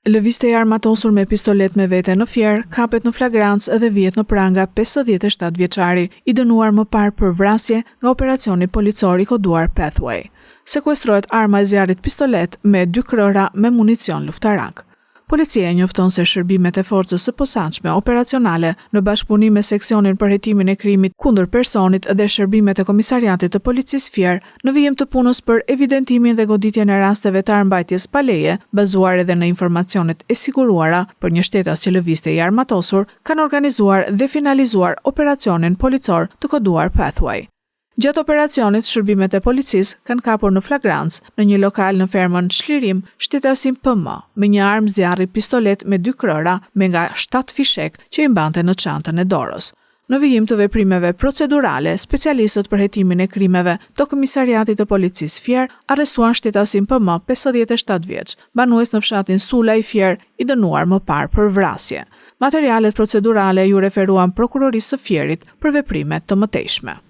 Lëviste i armatosur me pistolet me vete në Fier, kapet në flagrancë edhe vjet në pranga 57 vjeçari, i dënuar më parë për vrasje nga operacioni policor i koduar Pathway. Sekuestrohet arma e zjarrit pistolet me 2 krora me municion luftarak. Policia njofton se shërbimet e forcës së posaçme operacionale në bashkëpunim me seksionin për hetimin e krimit kundër personit dhe shërbimet e komisariatit të policisë Fier në vijim të punës për evidentimin dhe goditjen e rasteve të armbajtjes pa leje, bazuar edhe në informacionet e siguruara për një shtetas që lëviste i armatosur, kanë organizuar dhe finalizuar operacionin policor të koduar Pathway. Gjatë operacionit, shërbimet e policisë kanë kapur në flagrancë në një lokal në fermën Çlirim, shtetasin PM, me një armë zjarri pistolet me 2 krora me nga 7 fishek që i mbante në çantën e dorës. Në vijim të veprimeve procedurale, specialistët për hetimin e krimeve të komisariatit të policisë Fier arrestuan shtetasin PM 57 vjeç, banues në fshatin Sulaj Fier, i dënuar më parë për vrasje. Materialet procedurale ju referuan prokurorisë së Fierit për veprimet të mëtejshme.